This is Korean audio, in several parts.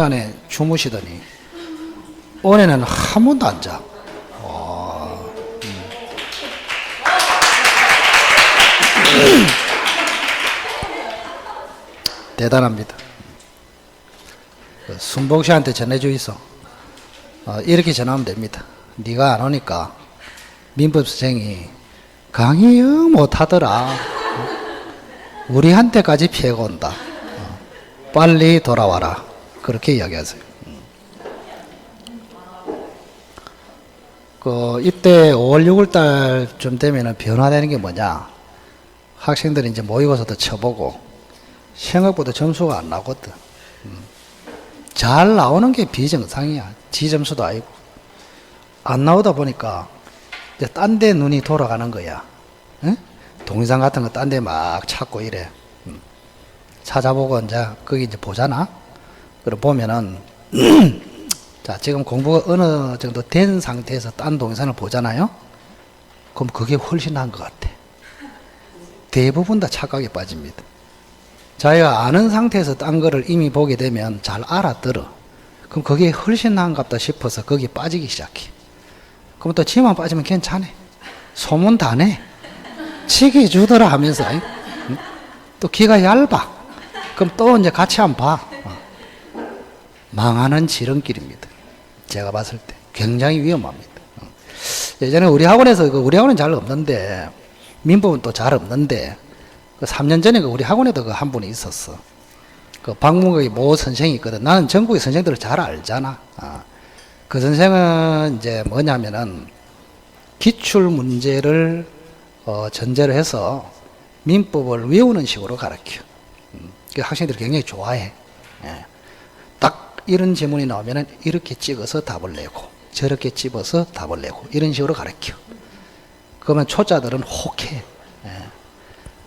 시간에 주무시더니 오늘은 한 번도 안 자. 대단합니다. 순복 씨한테 전해줘 있어. 이렇게 전하면 됩니다. 네가 안 오니까 민법 선생이 강의 영 못하더라. 우리한테까지 피해가 온다. 빨리 돌아와라. 그렇게 이야기하세요. 입대 5월 6월 달쯤 되면 변화되는 게 뭐냐? 학생들이 이제 모의고사도 쳐보고 생각보다 점수가 안 나거든. 잘 나오는 게 비정상이야. 지 점수도 아니고. 안 나오다 보니까 이제 딴 데 눈이 돌아가는 거야. 응? 동영상 같은 거 딴 데 막 찾고 이래. 찾아보고 이제 거기 이제 보잖아. 그럼 보면은 자, 지금 공부가 어느 정도 된 상태에서 딴 동영상을 보잖아요. 그럼 그게 훨씬 나은 것 같아. 대부분 다 착각에 빠집니다. 자기가 아는 상태에서 딴 거를 이미 보게 되면 잘 알아들어. 그럼 그게 훨씬 나은갑다 싶어서 거기에 빠지기 시작해. 그럼 또 지만 빠지면 괜찮아. 소문 다 내. 치기 주더라 하면서. 또 귀가 얇아. 그럼 또 이제 같이 한번 봐. 망하는 지름길입니다. 제가 봤을 때 굉장히 위험합니다. 예전에 우리 학원에서 우리 학원은 잘 없는데 민법은 또 잘 없는데 3년 전에 우리 학원에도 한 분이 있었어. 박문국의 모 선생이 있거든. 나는 전국의 선생들을 잘 알잖아. 그 선생은 이제 뭐냐면은 기출 문제를 전제로 해서 민법을 외우는 식으로 가르쳐. 그 학생들이 굉장히 좋아해. 딱 이런 질문이 나오면은 이렇게 찍어서 답을 내고 저렇게 집어서 답을 내고 이런 식으로 가르쳐. 그러면 초짜들은 혹해.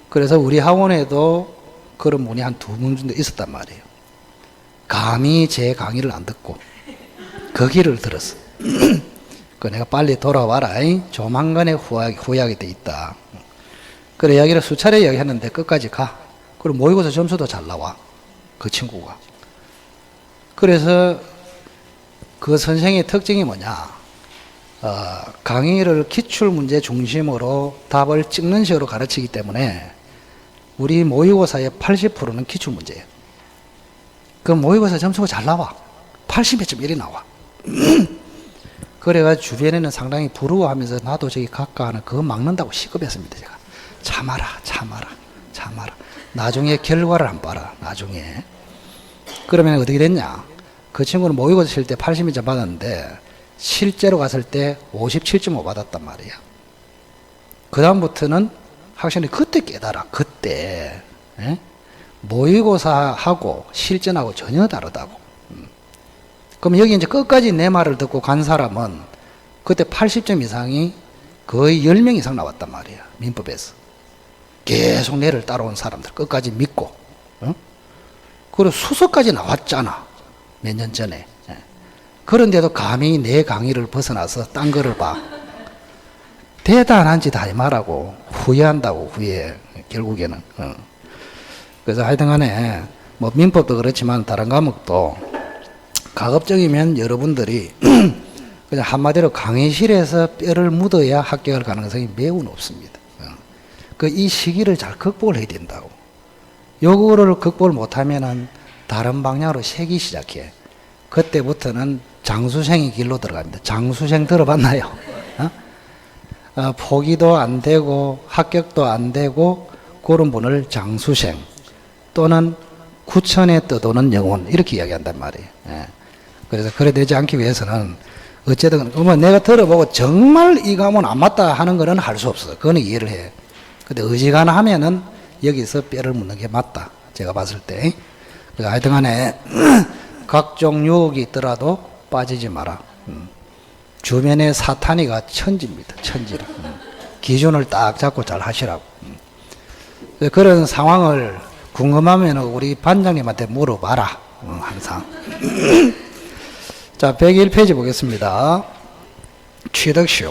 그래서 우리 학원에도 그런 분이 한 2명 정도 있었단 말이에요. 감히 제 강의를 안 듣고 그 길을 들었어. 그 내가 빨리 돌아와라. 조만간에 후회하게 돼 있다. 그래 이야기를 수차례 이야기했는데 끝까지 가. 그리고 모의고사 점수도 잘 나와. 그 친구가. 그래서 그 선생의 특징이 뭐냐? 강의를 기출문제 중심으로 답을 찍는 식으로 가르치기 때문에 우리 모의고사의 80%는 기출문제예요. 그 모의고사 점수가 잘 나와. 80몇 점 1이 나와. 그래가지고 주변에는 상당히 부러워하면서 나도 저기 갈까 하는 그거 막는다고 시급했습니다. 제가 참아라. 나중에 결과를 안 봐라. 나중에. 그러면 어떻게 됐냐? 그 친구는 모의고사 칠 때 80몇 점 받았는데 실제로 갔을 때 57.5 받았단 말이야. 그 다음부터는 학생들이 그때 깨달아. 그때 모의고사하고 실전하고 전혀 다르다고. 그럼 여기 이제 끝까지 내 말을 듣고 간 사람은 그때 80점 이상이 거의 10명 이상 나왔단 말이야. 민법에서. 계속 내를 따라온 사람들 끝까지 믿고. 그리고 수석까지 나왔잖아. 몇 년 전에. 그런데도 감히 내 강의를 벗어나서 딴 거를 봐. 대단한 짓 하지 말라고. 후회한다고. 후회. 결국에는. 그래서 하여튼 간에 뭐 민법도 그렇지만 다른 과목도 가급적이면 여러분들이 그냥 한마디로 강의실에서 뼈를 묻어야 합격할 가능성이 매우 높습니다. 이 시기를 잘 극복을 해야 된다고. 요거를 극복을 못하면은 다른 방향으로 새기 시작해. 그때부터는 장수생의 길로 들어갑니다. 장수생 들어봤나요? 포기도 안 되고 합격도 안 되고 그런 분을 장수생 또는 구천에 떠도는 영혼 이렇게 이야기한단 말이에요. 그래서 그래 되지 않기 위해서는 어쨌든 내가 들어보고 정말 이 과목은 안 맞다 하는 거는 할 수 없어. 그거는 이해를 해. 근데 어지간하면은 하면은 여기서 뼈를 묻는 게 맞다. 제가 봤을 때. 그래서 하여튼 간에 각종 유혹이 있더라도 빠지지 마라. 주변에 사탄이가 천지입니다. 천지라. 기준을 딱 잡고 잘 하시라고. 그런 상황을 궁금하면 우리 반장님한테 물어봐라. 항상. 자, 101페이지 보겠습니다. 취득시효.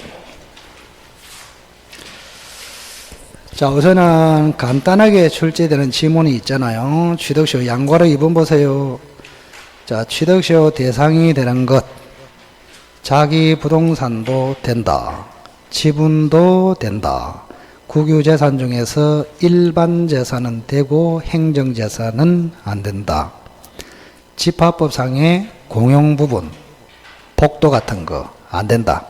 자, 우선은 간단하게 출제되는 지문이 있잖아요. 취득시효 양과로 2번 보세요. 자, 취득시효 대상이 되는 것. 자기 부동산도 된다. 지분도 된다. 국유재산 중에서 일반 재산은 되고 행정재산은 안 된다. 집합법상의 공용부분, 복도 같은 거 안 된다.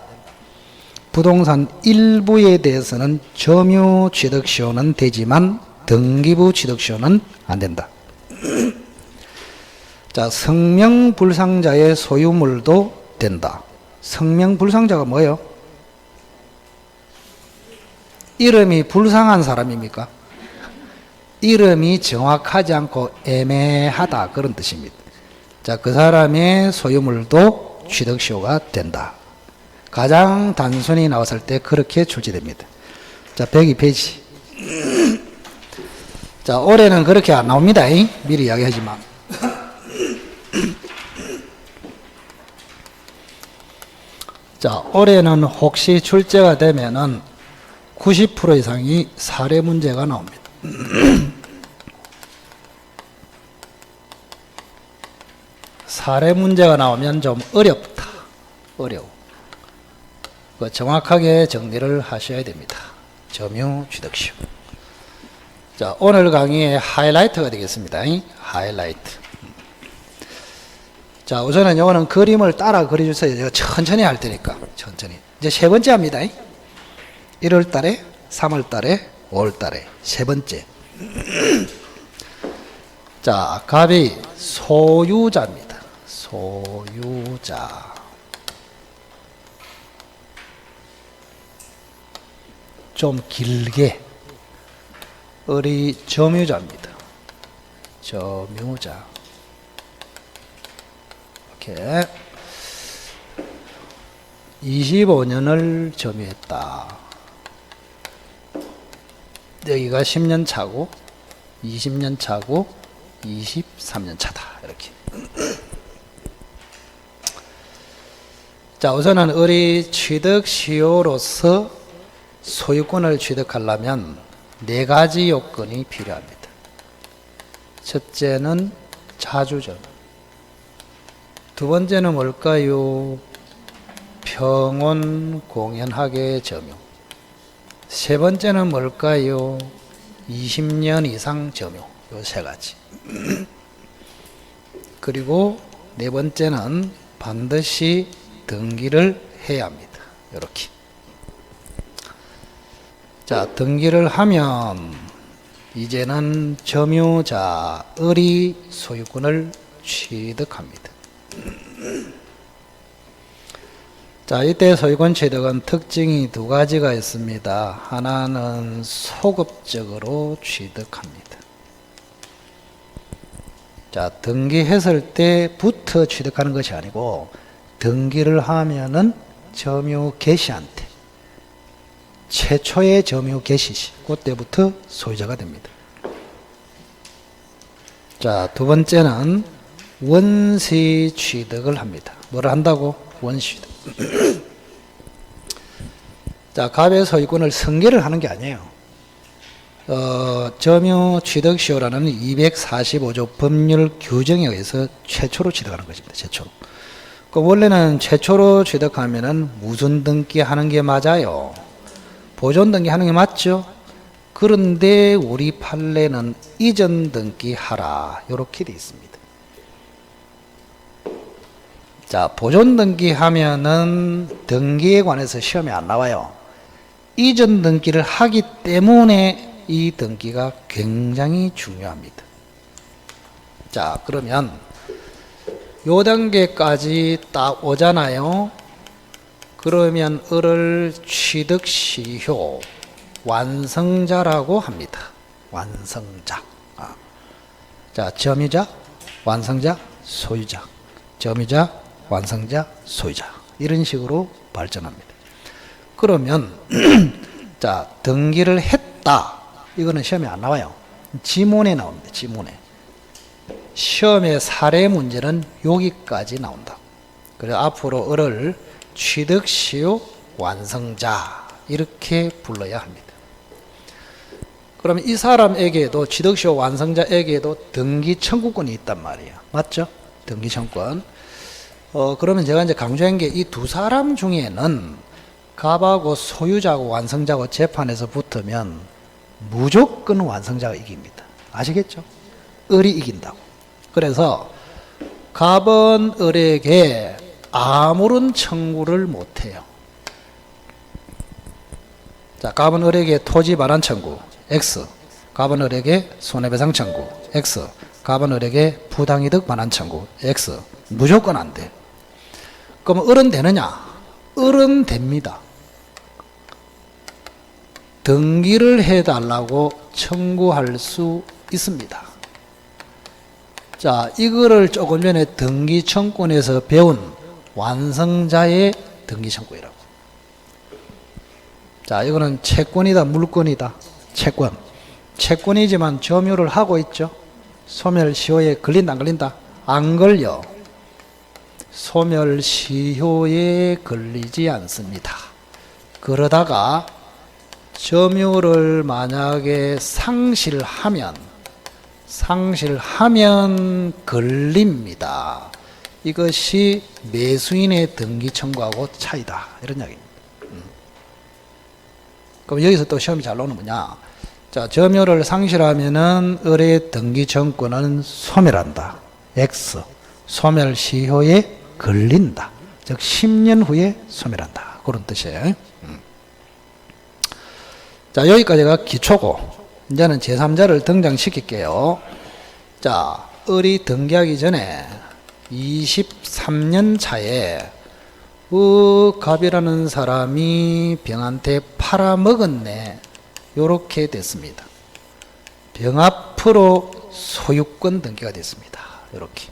부동산 일부에 대해서는 점유취득시효는 되지만 등기부 취득시효는 안 된다. 자, 성명불상자의 소유물도 된다. 성명불상자가 뭐예요? 이름이 불상한 사람입니까? 이름이 정확하지 않고 애매하다, 그런 뜻입니다. 자, 그 사람의 소유물도 취득시효가 된다. 가장 단순히 나왔을 때 그렇게 출제됩니다. 자, 102페이지. 자, 올해는 그렇게 안 나옵니다. 미리 이야기하지만. 자, 올해는 혹시 출제가 되면은 90% 이상이 사례 문제가 나옵니다. 사례 문제가 나오면 좀 어렵다. 어려워. 정확하게 정리를 하셔야 됩니다. 점유취득시효. 자, 오늘 강의의 하이라이트가 되겠습니다. 하이라이트. 자, 우선은 이거는 그림을 따라 그려주세요. 제가 천천히 할 테니까. 천천히. 이제 세 번째 합니다. 1월 달에, 3월 달에, 5월 달에. 세 번째. 자, 갑이 소유자입니다. 소유자. 좀 길게. 을이 점유자입니다. 점유자. 이렇게 25년을 점유했다. 여기가 10년 차고 20년 차고 23년 차다. 이렇게. 자, 우선은 을이 취득시효로서 소유권을 취득하려면 네 가지 요건이 필요합니다. 첫째는 자주점. 두 번째는 뭘까요? 평온 공연하게 점유. 세 번째는 뭘까요? 20년 이상 점유. 요 세 가지. 그리고 네 번째는 반드시 등기를 해야 합니다. 이렇게. 자, 등기를 하면 이제는 점유자 을이 소유권을 취득합니다. 자, 이때 소유권 취득은 특징이 두 가지가 있습니다. 하나는 소급적으로 취득합니다. 자, 등기했을 때부터 취득하는 것이 아니고 등기를 하면은 점유 개시한테 최초의 점유 개시시 그때부터 소유자가 됩니다. 자, 두 번째는 원시 취득을 합니다. 뭐를 한다고? 원시 취득. 자, 갑의 소유권을 승계를 하는 게 아니에요. 점유 취득시효라는 245조 법률 규정에 의해서 최초로 취득하는 것입니다. 최초로. 원래는 최초로 취득하면은 무슨 등기 하는 게 맞아요? 보존 등기 하는 게 맞죠? 그런데 우리 판례는 이전 등기 하라. 이렇게 되어 있습니다. 자, 보존 등기 하면은 등기에 관해서 시험에 안 나와요. 이전 등기를 하기 때문에 이 등기가 굉장히 중요합니다. 자, 그러면 요 단계까지 딱 오잖아요. 그러면 을을 취득시효 완성자라고 합니다. 완성자. 자, 점유자, 완성자, 소유자. 점유자, 완성자, 소유자. 이런 식으로 발전합니다. 그러면 자, 등기를 했다. 이거는 시험에 안 나와요. 지문에 나옵니다. 지문에. 시험의 사례 문제는 여기까지 나온다. 그래서 앞으로 을을 취득시효 완성자 이렇게 불러야 합니다. 그러면 이 사람에게도 취득시효 완성자에게도 등기 청구권이 있단 말이에요. 맞죠? 등기 청구권. 그러면 제가 이제 강조한 게 이 두 사람 중에는 갑하고 소유자고 완성자고 재판에서 붙으면 무조건 완성자가 이깁니다. 아시겠죠? 을이 이긴다고. 그래서 갑은 을에게 아무런 청구를 못해요. 자, 갑은 을에게 토지 반환 청구 X, 갑은 을에게 손해배상 청구 X, 갑은 을에게 부당이득 반환 청구 X. 무조건 안 돼. 그럼 을은 되느냐? 을은 됩니다. 등기를 해달라고 청구할 수 있습니다. 자, 이거를 조금 전에 등기 청구권에서 배운 완성자의 등기 청구이라고. 자, 이거는 채권이다, 물권이다. 채권. 채권이지만 점유를 하고 있죠. 소멸시효에 걸린다, 안 걸린다? 안 걸려. 소멸시효에 걸리지 않습니다. 그러다가 점유를 만약에 상실하면 걸립니다. 이것이 매수인의 등기 청구하고 차이다. 이런 이야기입니다. 그럼 여기서 또 시험이 잘 나오는 뭐냐? 자, 점유를 상실하면은 을의 등기 청구는 소멸한다. X. 소멸시효에 걸린다. 즉 10년 후에 소멸한다. 그런 뜻이에요. 자, 여기까지가 기초고 이제는 제3자를 등장시킬게요. 자, 을이 등기하기 전에 23년 차에 갑이라는 사람이 병한테 팔아먹었네. 요렇게 됐습니다. 병 앞으로 소유권 등기가 됐습니다. 요렇게.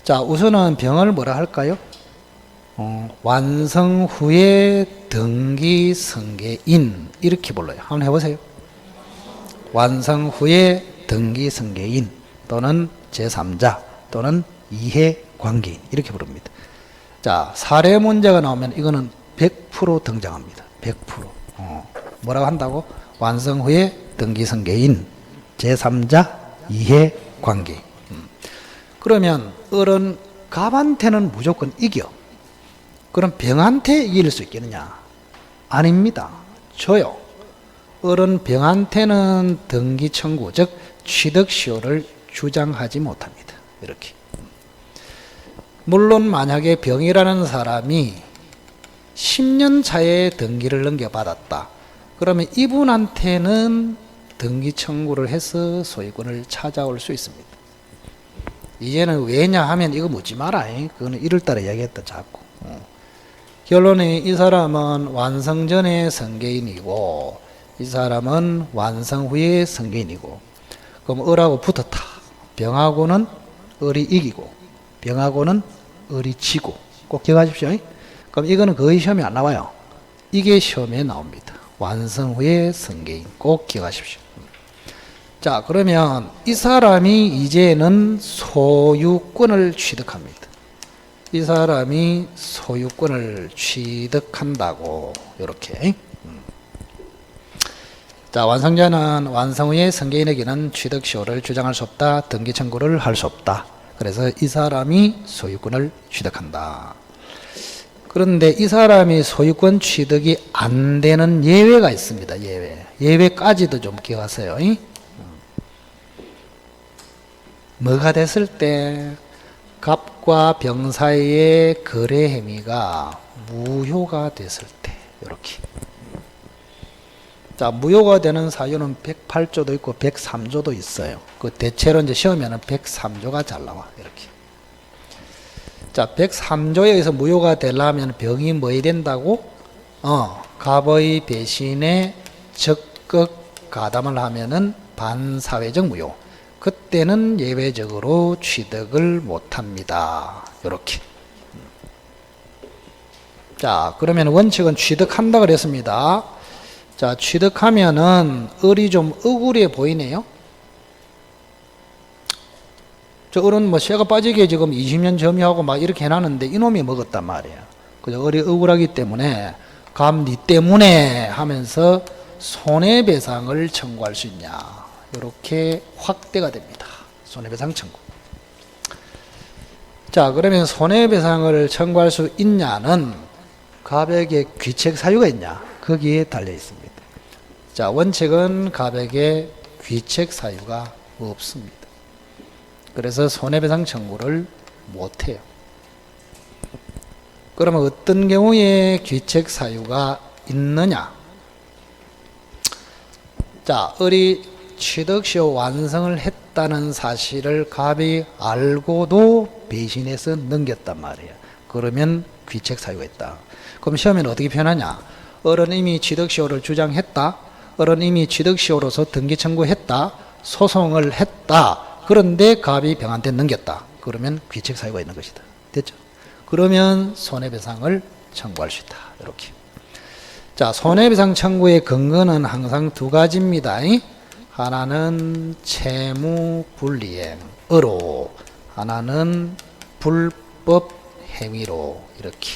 자, 우선은 병을 뭐라 할까요? 완성 후에 등기 승계인 이렇게 불러요. 한번 해보세요. 완성 후에 등기 승계인 또는 제3자 또는 이해관계인 이렇게 부릅니다. 자, 사례 문제가 나오면 이거는 100% 등장합니다. 100%. 뭐라고 한다고? 완성 후에 등기 승계인 제3자 이해관계인. 그러면 을은 갑한테는 무조건 이겨. 그럼 병한테 이길 수 있겠느냐? 아닙니다. 줘요. 을은 병한테는 등기 청구, 즉 취득시효를 주장하지 못합니다. 이렇게. 물론 만약에 병이라는 사람이 10년 차에 등기를 넘겨받았다. 그러면 이분한테는 등기 청구를 해서 소유권을 찾아올 수 있습니다. 이제는 왜냐 하면 이거 묻지 마라. 그거는 1월달에 이야기했다 자꾸. 결론이 이 사람은 완성 전에 승계인이고 이 사람은 완성 후에 승계인이고 그럼 을하고 붙었다. 병하고는 을이 이기고 병하고는 을이 지고 꼭 기억하십시오. 그럼 이거는 거의 시험에 안 나와요. 이게 시험에 나옵니다. 완성 후에 승계인 꼭 기억하십시오. 자, 그러면 이 사람이 이제는 소유권을 취득합니다. 이 사람이 소유권을 취득한다고 이렇게. 자, 완성자는 완성 후에 승계인에게는 취득시효를 주장할 수 없다. 등기 청구를 할 수 없다. 그래서 이 사람이 소유권을 취득한다. 그런데 이 사람이 소유권 취득이 안 되는 예외가 있습니다. 예외까지도 좀 기억하세요. 뭐가 됐을 때 갑과 병 사이의 거래 행위가 무효가 됐을 때 이렇게. 자, 무효가 되는 사유는 108조도 있고 103조도 있어요. 그 대체로 이제 시험에는 103조가 잘 나와. 이렇게. 자, 103조에 의해서 무효가 되려면 병이 뭐해야 된다고? 갑의 배신에 적극 가담을 하면은 반사회적 무효. 그때는 예외적으로 취득을 못합니다. 이렇게. 자, 그러면 원칙은 취득한다 그랬습니다. 자, 취득하면은 을이 좀 억울해 보이네요. 저 을은 뭐 쇠가 빠지게 지금 20년 점유하고 막 이렇게 해놨는데 이놈이 먹었단 말이야. 그죠? 을이 억울하기 때문에 갑 니 때문에 하면서 손해배상을 청구할 수 있냐. 이렇게 확대가 됩니다. 손해배상 청구. 자, 그러면 손해배상을 청구할 수 있냐는 갑에게 귀책 사유가 있냐? 거기에 달려 있습니다. 자, 원칙은 갑에게 귀책 사유가 없습니다. 그래서 손해배상 청구를 못해요. 그러면 어떤 경우에 귀책 사유가 있느냐? 자, 을이 취득시효 완성을 했다는 사실을 갑이 알고도 배신해서 넘겼단 말이에요. 그러면 귀책 사유가 있다. 그럼 시험에는 어떻게 표현하냐? 을은 이미 취득시효를 주장했다. 을은 이미 취득시효로서 등기 청구했다. 소송을 했다. 그런데 갑이 병한테 넘겼다. 그러면 귀책 사유가 있는 것이다. 됐죠? 그러면 손해배상을 청구할 수 있다. 이렇게. 자, 손해배상 청구의 근거는 항상 두 가지입니다. 하나는 채무불이행으로, 하나는 불법 행위로, 이렇게.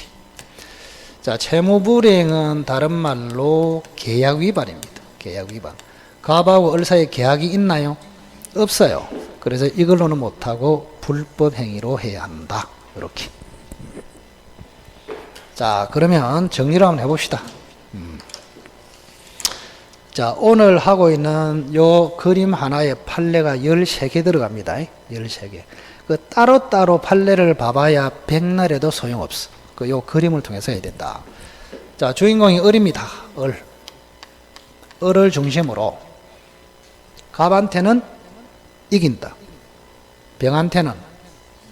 자, 채무불이행은 다른 말로 계약 위반입니다. 계약 위반. 갑하고 을 사이에 계약이 있나요? 없어요. 그래서 이걸로는 못하고 불법 행위로 해야 한다. 이렇게. 자, 그러면 정리를 한번 해봅시다. 자, 오늘 하고 있는 요 그림 하나에 판례가 13개 들어갑니다. 13개. 그 따로따로 판례를 봐봐야 백날에도 소용없어. 그 요 그림을 통해서 해야 된다. 자, 주인공이 을입니다. 을. 을을 중심으로 갑한테는 이긴다. 병한테는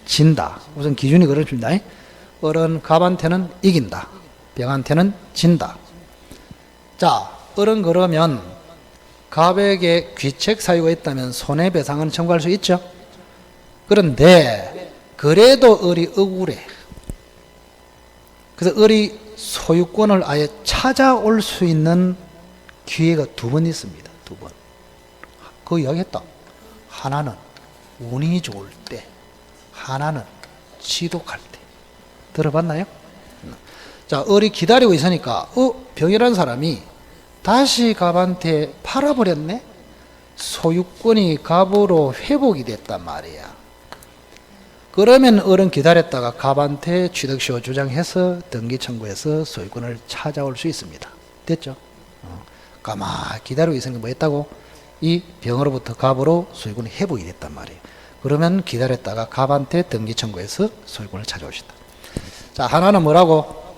진다. 우선 기준이 그렇습니다. 을은 갑한테는 이긴다. 병한테는 진다. 자, 을은 그러면 갑에게 귀책 사유가 있다면 손해배상은 청구할 수 있죠. 그런데 그래도 을이 억울해. 그래서 을이 소유권을 아예 찾아올 수 있는 기회가 두 번 있습니다. 두 번. 그 이야기했다. 하나는 운이 좋을 때, 하나는 지독할 때. 들어봤나요? 자, 을이 기다리고 있으니까 병이라는 사람이 다시 갑한테 팔아버렸네? 소유권이 갑으로 회복이 됐단 말이야. 그러면 을은 기다렸다가 갑한테 취득시효 주장해서 등기 청구해서 소유권을 찾아올 수 있습니다. 됐죠? 가만히 기다리고 있으니까 뭐 했다고? 이 병으로부터 갑으로 소유권이 회복이 됐단 말이에요. 그러면 기다렸다가 갑한테 등기 청구해서 소유권을 찾아올 수 있다. 자, 하나는 뭐라고?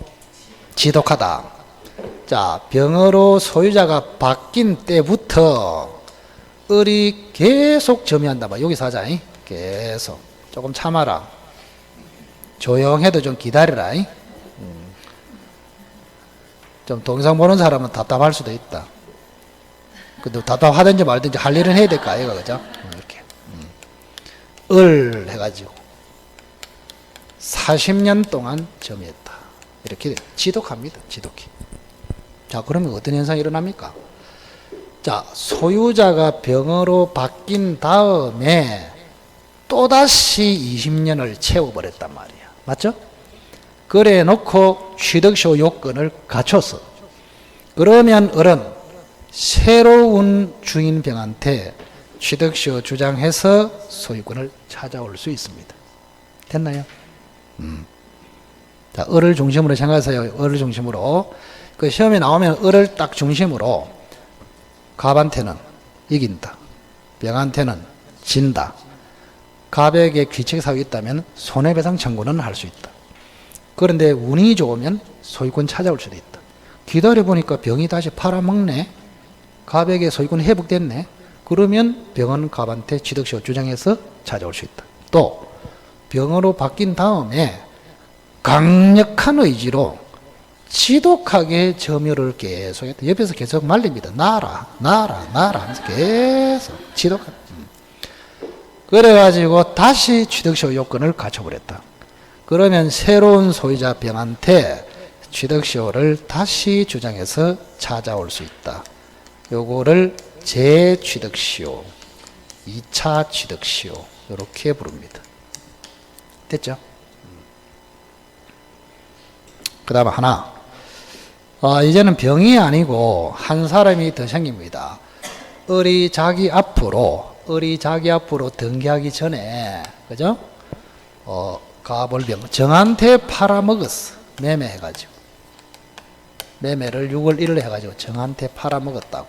지독하다. 자, 병으로 소유자가 바뀐 때부터 을이 계속 점유한다. 여기서 하자. 계속. 조금 참아라. 조용해도 좀 기다려라. 좀 동영상 보는 사람은 답답할 수도 있다. 근데 답답하든지 말든지 할 일은 해야 될 거 아이가, 그죠? 이렇게. 을 해가지고 40년 동안 점유했다. 이렇게 지독합니다. 지독해. 자, 그러면 어떤 현상이 일어납니까? 자, 소유자가 병으로 바뀐 다음에 또다시 20년을 채워버렸단 말이야. 맞죠? 그래 놓고 취득시효 요건을 갖췄어. 그러면 을은 새로운 주인병한테 취득시효 주장해서 소유권을 찾아올 수 있습니다. 됐나요? 자, 을을 중심으로 생각하세요. 을을 중심으로. 그 시험에 나오면 을을 딱 중심으로 갑한테는 이긴다. 병한테는 진다. 갑에게 귀책 사유가 있다면 손해배상 청구는 할 수 있다. 그런데 운이 좋으면 소유권 찾아올 수도 있다. 기다려보니까 병이 다시 팔아먹네. 갑에게 소유권이 회복됐네. 그러면 병은 갑한테 취득시효 주장해서 찾아올 수 있다. 또 병으로 바뀐 다음에 강력한 의지로 지독하게 점유를 계속 했다. 옆에서 계속 말립니다. 나라 하면서 계속 지독하게. 그래가지고 다시 취득시효 요건을 갖춰버렸다. 그러면 새로운 소유자 병한테 취득시효를 다시 주장해서 찾아올 수 있다. 요거를 재취득시효, 2차 취득시효 이렇게 부릅니다. 됐죠? 그 다음 하나. 이제는 병이 아니고 한 사람이 더 생깁니다. 을이 자기 앞으로 등기하기 전에, 그죠? 가볼병 정한테 팔아먹었어. 매매해가지고. 매매를 6월 1일 해가지고 정한테 팔아먹었다고.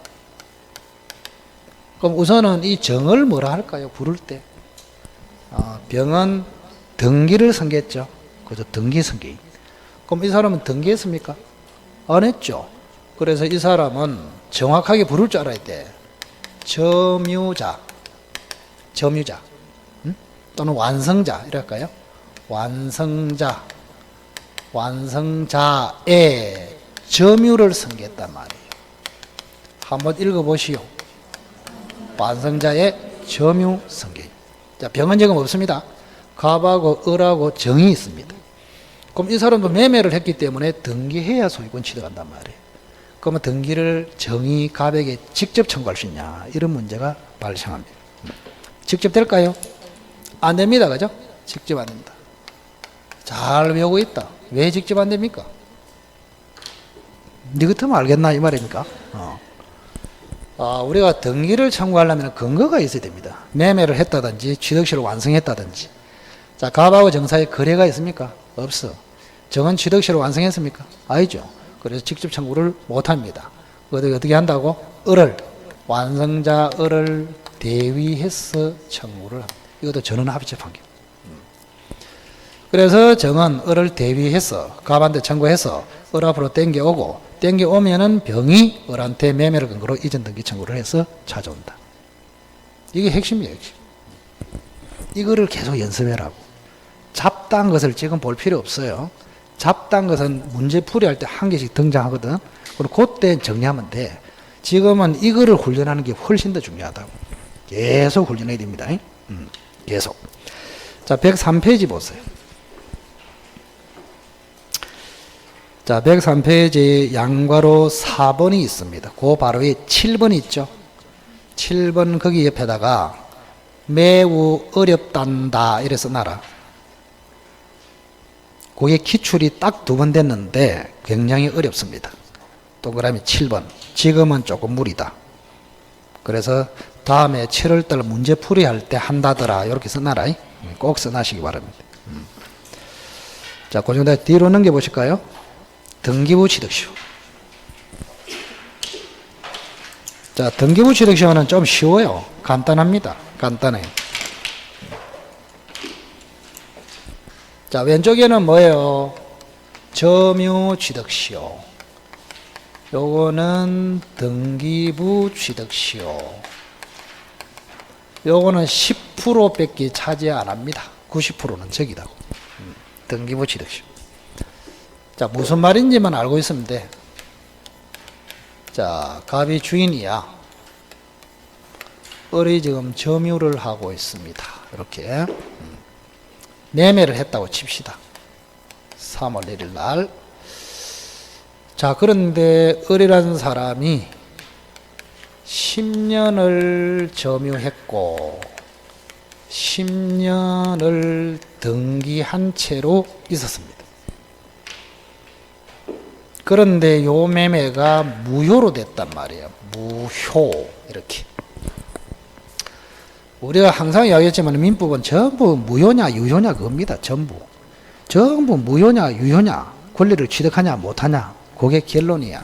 그럼 우선은 이 정을 뭐라 할까요? 부를 때. 병은 등기를 섬겼죠. 그죠? 등기 섬기. 그럼 이 사람은 등기했습니까? 안 했죠. 그래서 이 사람은 정확하게 부를 줄 알아야 돼. 점유자, 점유자, 또는 완성자 이랄까요? 완성자의 점유를 섬겼단 말이에요. 한번 읽어보시오. 완성자의 점유 섬기. 자, 병은 지금 없습니다. 갑하고 을하고 정이 있습니다. 그럼 이 사람도 매매를 했기 때문에 등기해야 소유권 취득한단 말이에요. 그러면 등기를 정의 갑에게 직접 청구할 수 있냐, 이런 문제가 발생합니다. 직접 될까요? 안 됩니다. 그죠? 직접 안 됩니다. 잘 배우고 있다. 왜 직접 안 됩니까? 네 같으면 알겠나 이 말입니까? 우리가 등기를 청구하려면 근거가 있어야 됩니다. 매매를 했다든지 취득시를 완성했다든지. 자, 갑하고 정 사이에 거래가 있습니까? 없어. 정은 취득시를 완성했습니까? 아니죠. 그래서 직접 청구를 못합니다. 어떻게 한다고? 을을, 완성자 을을 대위해서 청구를 합니다. 이것도 전원합의체 판결. 그래서 정은 을을 대위해서 갑한테 청구해서 을 앞으로 땡겨오면은 병이 을한테 매매를 근거로 이전 등기 청구를 해서 찾아온다. 이게 핵심이에요, 핵심. 이거를 계속 연습해라고. 잡다한 것을 지금 볼 필요 없어요. 잡다한 것은 문제 풀이할 때 한 개씩 등장하거든. 그리고 그때 정리하면 돼. 지금은 이거를 훈련하는 게 훨씬 더 중요하다고. 계속 훈련해야 됩니다. 계속. 자, 103페이지 보세요. 자, 103페이지 양괄호 4번이 있습니다. 그 바로 위에 7번이 있죠. 7번 거기 옆에다가 매우 어렵단다 이래 써놔라. 그게 기출이 딱 2번 됐는데 굉장히 어렵습니다. 동그라미 7번. 지금은 조금 무리다. 그래서 다음에 7월달 문제 풀이할 때 한다더라. 이렇게 써놔라. 꼭 써놔시기 바랍니다. 자, 그 정도 뒤로 넘겨보실까요? 등기부 취득시효. 자, 등기부 취득시효는 좀 쉬워요. 간단합니다. 간단해요. 자, 왼쪽에는 뭐예요? 점유 취득시효. 요거는 등기부 취득시효. 요거는 10% 밖에 차지 안 합니다. 90%는 저기다고. 등기부 취득시효. 자, 무슨 말인지만 알고 있으면 돼. 자, 갑이 주인이야. 을이 지금 점유를 하고 있습니다. 이렇게. 매매를 했다고 칩시다. 3월 1일 날. 자, 그런데 을이라는 사람이 10년을 점유했고 10년을 등기한 채로 있었습니다. 그런데 요 매매가 무효로 됐단 말이에요. 무효. 이렇게. 우리가 항상 이야기했지만 민법은 전부 무효냐 유효냐 그겁니다. 전부 무효냐 유효냐, 권리를 취득하냐 못하냐, 그게 결론이야.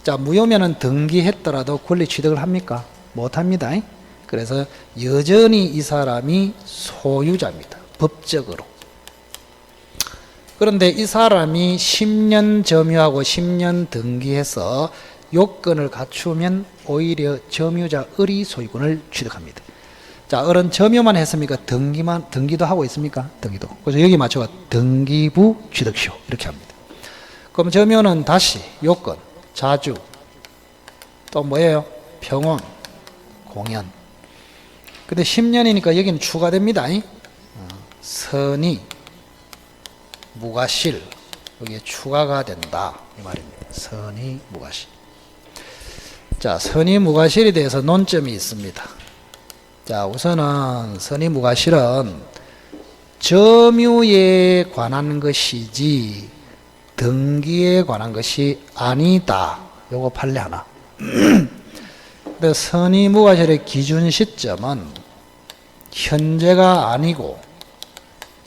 자, 무효면은 등기했더라도 권리 취득을 합니까? 못합니다. 그래서 여전히 이 사람이 소유자입니다. 법적으로. 그런데 이 사람이 10년 점유하고 10년 등기해서 요건을 갖추면 오히려 점유자 을이 소유권을 취득합니다. 자, 을은 점유만 했습니까? 등기도 하고 있습니까? 등기도. 그래서 여기 맞춰가 등기부 취득시효 이렇게 합니다. 그럼 점유는 다시 요건, 자주, 또 뭐예요? 평온, 공연. 근데 10년이니까 여기는 추가됩니다. 선의, 무과실, 여기에 추가가 된다 이 말입니다. 선의, 무과실. 자, 선의, 무과실에 대해서 논점이 있습니다. 자, 우선은 선의, 무과실은 점유에 관한 것이지 등기에 관한 것이 아니다. 요거 판례 하나. 근데 선의, 무과실의 기준 시점은 현재가 아니고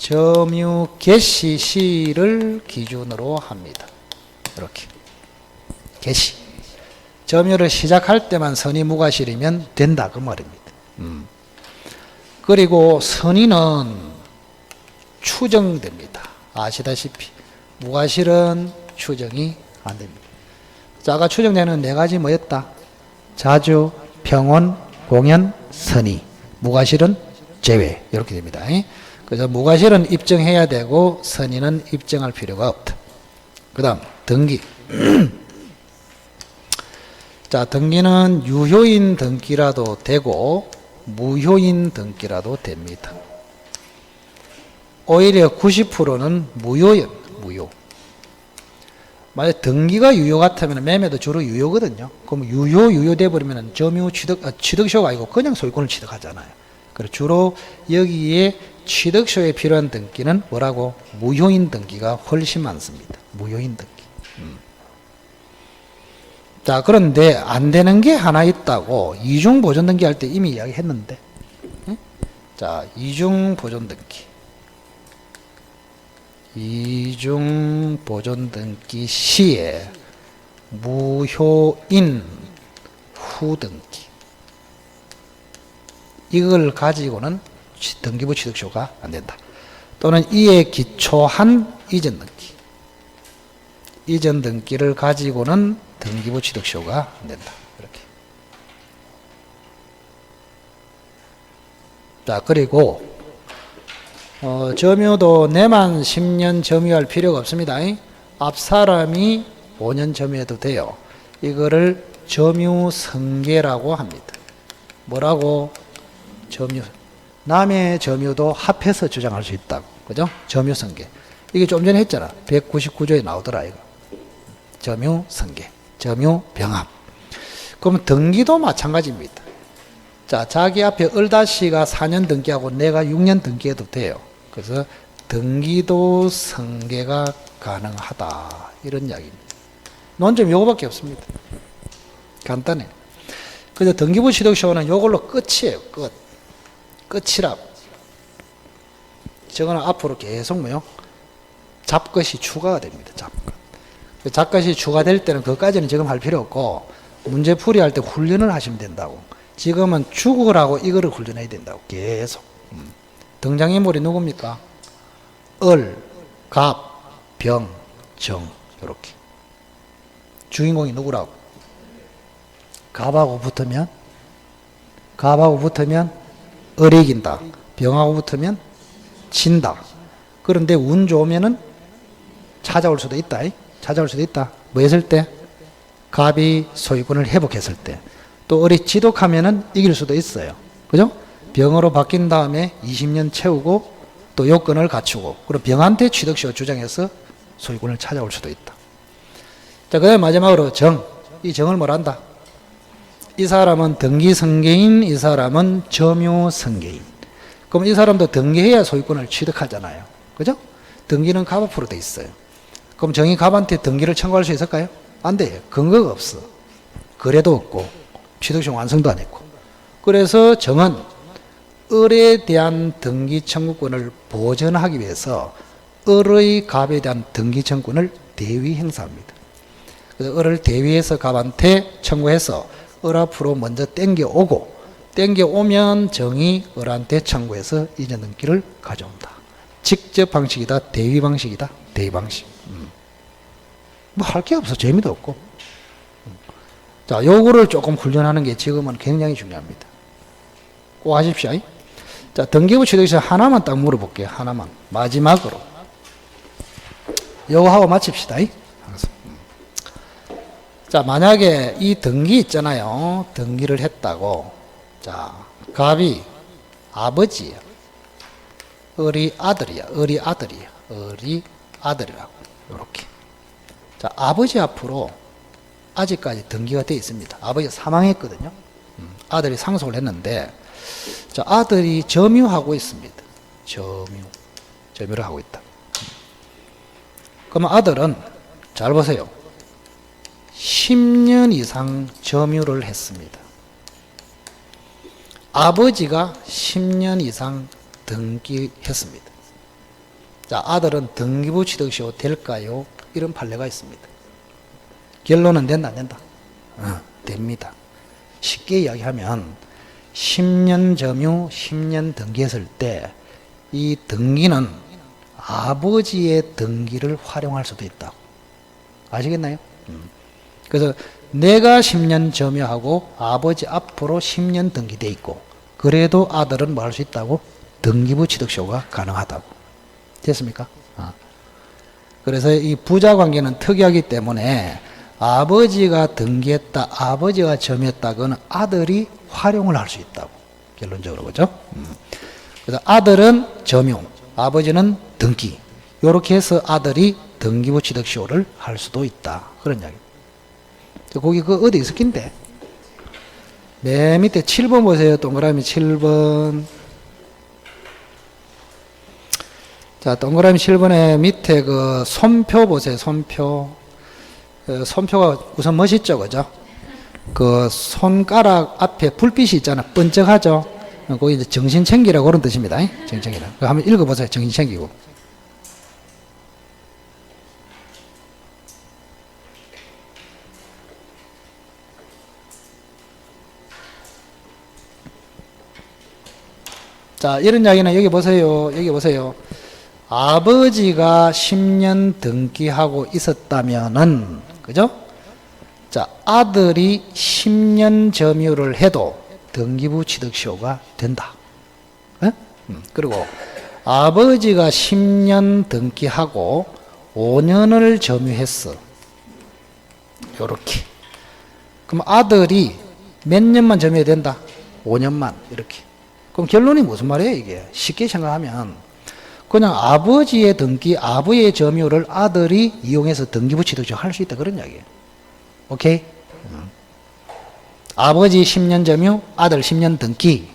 점유 개시 시를 기준으로 합니다. 이렇게 개시 점유를 시작할 때만 선이 무과실이면 된다 그 말입니다. 그리고 선의는 추정됩니다. 아시다시피 무과실은 추정이 안 됩니다. 자, 아까 추정되는 네 가지 뭐였다? 자주, 평온, 공연, 선의. 무과실은 제외. 이렇게 됩니다. 그래서 무과실은 입증해야 되고 선의는 입증할 필요가 없다. 그 다음 등기. 자, 등기는 유효인 등기라도 되고 무효인 등기라도 됩니다. 오히려 90%는 무효예요. 무효. 만약 등기가 유효 같으면 매매도 주로 유효거든요. 그럼 유효돼 버리면 점유 취득쇼가 아니고 그냥 소유권을 취득하잖아요. 그래서 주로 여기에 취득쇼에 필요한 등기는 뭐라고? 무효인 등기가 훨씬 많습니다. 무효인 등기. 자, 그런데 안 되는 게 하나 있다고 이중 보존 등기 할 때 이미 이야기했는데. 자, 이중 보존 등기. 이중 보존 등기 시에 무효인 후등기 이걸 가지고는 등기부 취득쇼가 안 된다. 또는 이에 기초한 이전 등기 이전 등기를 가지고는 등기부 취득쇼가 안 된다. 이렇게. 자, 그리고 점유도 내만 10년 점유할 필요가 없습니다. 앞 사람이 5년 점유해도 돼요. 이거를 점유승계라고 합니다. 뭐라고? 점유. 남의 점유도 합해서 주장할 수 있다고. 그죠? 점유승계. 이게 좀 전에 했잖아. 199조에 나오더라, 이거. 점유승계. 점유병합. 그럼 등기도 마찬가지입니다. 자, 자기 앞에 을다씨가 4년 등기하고 내가 6년 등기해도 돼요. 그래서 등기도 승계가 가능하다. 이런 이야기입니다. 논점이 요거밖에 없습니다. 간단해. 그래서 등기부 취득쇼는 요걸로 끝이에요. 끝. 끝이라고. 저거는 앞으로 계속 뭐요? 잡것이 추가가 됩니다. 잡것. 잡것이 추가될 때는 그것까지는 지금 할 필요 없고 문제풀이 할 때 훈련을 하시면 된다고. 지금은 죽으라고 이거를 훈련해야 된다고. 계속. 등장인물이 누굽니까? 을, 갑, 병, 정. 이렇게. 주인공이 누구라고? 갑하고 붙으면 을이 이긴다. 병하고 붙으면 진다. 그런데 운 좋으면은 찾아올 수도 있다. 찾아올 수도 있다. 뭐 했을 때? 갑이 소유권을 회복했을 때. 또 을이 지독하면은 이길 수도 있어요. 그죠? 병으로 바뀐 다음에 20년 채우고 또 요건을 갖추고 그리고 병한테 취득시효 주장해서 소유권을 찾아올 수도 있다. 자, 그 다음에 마지막으로 정. 이 정을 뭐란다? 이 사람은 등기승계인, 이 사람은 점유승계인. 그럼 이 사람도 등기해야 소유권을 취득하잖아요. 그죠? 등기는 갑 앞으로 돼 있어요. 그럼 정이 갑한테 등기를 청구할 수 있을까요? 안 돼요. 근거가 없어. 거래도 없고 취득시효 완성도 안 했고. 그래서 정은 을에 대한 등기 청구권을 보전하기 위해서 을의 갑에 대한 등기 청구권을 대위 행사합니다. 그래서 을을 대위해서 갑한테 청구해서 을 앞으로 먼저 땡겨오면 정이 을한테 청구해서 이전 등기를 가져온다. 직접 방식이다, 대위 방식이다, 대위 방식. 뭐 할 게 없어. 재미도 없고. 자, 요거를 조금 훈련하는 게 지금은 굉장히 중요합니다. 꼭 하십시오. 자, 등기부 취득시효 하나만 딱 물어볼게요. 하나만. 마지막으로. 요거 하고 마칩시다. 자, 만약에 이 등기 있잖아요. 등기를 했다고. 자, 갑이 아버지야. 을이 아들이야. 을이 아들이라고. 요렇게. 자, 아버지 앞으로 아직까지 등기가 되어 있습니다. 아버지가 사망했거든요. 아들이 상속을 했는데, 자, 아들이 점유하고 있습니다. 점유를 하고 있다. 그러면 아들은, 잘 보세요. 10년 이상 점유를 했습니다. 아버지가 10년 이상 등기했습니다. 자, 아들은 등기부 취득시효 될까요? 이런 판례가 있습니다. 결론은 된다, 안 된다? 됩니다. 쉽게 이야기하면 10년 점유, 10년 등기했을 때 이 등기는 아버지의 등기를 활용할 수도 있다고. 아시겠나요? 그래서 내가 10년 점유하고 아버지 앞으로 10년 등기돼 있고 그래도 아들은 뭐 할 수 있다고? 등기부 취득시효가 가능하다고. 됐습니까? 그래서 이 부자 관계는 특이하기 때문에 아버지가 등기했다, 아버지가 점유했다, 그건 아들이 활용을 할 수 있다고. 결론적으로, 그죠? 그래서 아들은 점유, 아버지는 등기. 요렇게 해서 아들이 등기부 취득시효를 할 수도 있다. 그런 이야기. 거기 그 어디 있을 낀데? 맨 밑에 7번 보세요. 동그라미 7번. 자, 동그라미 7번에 밑에 그 손표 보세요. 손표. 손표가 우선 멋있죠, 그죠? 그 손가락 앞에 불빛이 있잖아. 번쩍하죠? 거기 이제 정신 챙기라고 그런 뜻입니다. 정신 챙기라. 한번 읽어보세요. 정신 챙기고. 자, 이런 이야기는 여기 보세요. 여기 보세요. 아버지가 10년 등기하고 있었다면은, 그죠? 자, 아들이 10년 점유를 해도 등기부 취득시효가 된다. 그리고 아버지가 10년 등기하고 5년을 점유했어. 요렇게. 그럼 아들이 몇 년만 점유해야 된다? 5년만. 이렇게. 그럼 결론이 무슨 말이에요, 이게? 쉽게 생각하면 그냥 아버지의 등기, 아버지의 점유를 아들이 이용해서 등기부 취득시효 할 수 있다. 그런 이야기예요. 오케이? 아버지 10년 점유, 아들 10년 등기.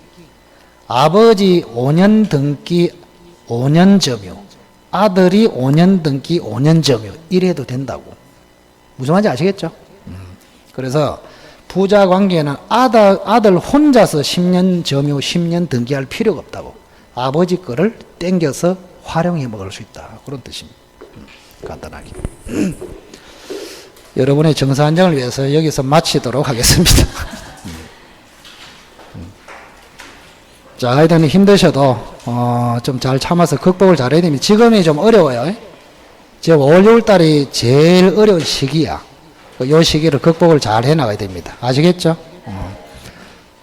아버지 5년 등기, 5년 점유. 아들이 5년 등기, 5년 점유. 이래도 된다고. 무슨 말인지 아시겠죠? 그래서 부자 관계는 아들 혼자서 10년 점유, 10년 등기할 필요가 없다고. 아버지 거를 땡겨서 활용해 먹을 수 있다. 그런 뜻입니다. 간단하게. 여러분의 정서 안정을 위해서 여기서 마치도록 하겠습니다. 자, 하여튼 힘드셔도 좀 잘 참아서 극복을 잘해야 됩니다. 지금이 좀 어려워요. 지금 5월, 6월 달이 제일 어려운 시기야. 이 시기를 극복을 잘 해나가야 됩니다. 아시겠죠?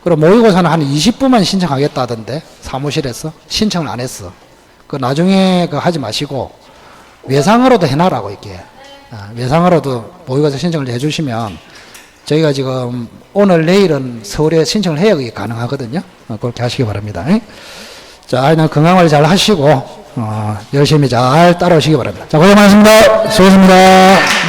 그럼 모의고사는 한 20분만 신청하겠다던데 사무실에서 신청을 안 했어. 그 나중에 그 하지 마시고 외상으로도 해놔라고 이렇게. 외상으로도 모의고사 신청을 해주시면 저희가 지금 오늘 내일은 서울에 신청을 해야 그게 가능하거든요. 그렇게 하시기 바랍니다. 자, 하여튼 건강관리 잘 하시고 열심히 잘 따라오시기 바랍니다. 자, 고생 많으십니다. 수고하셨습니다.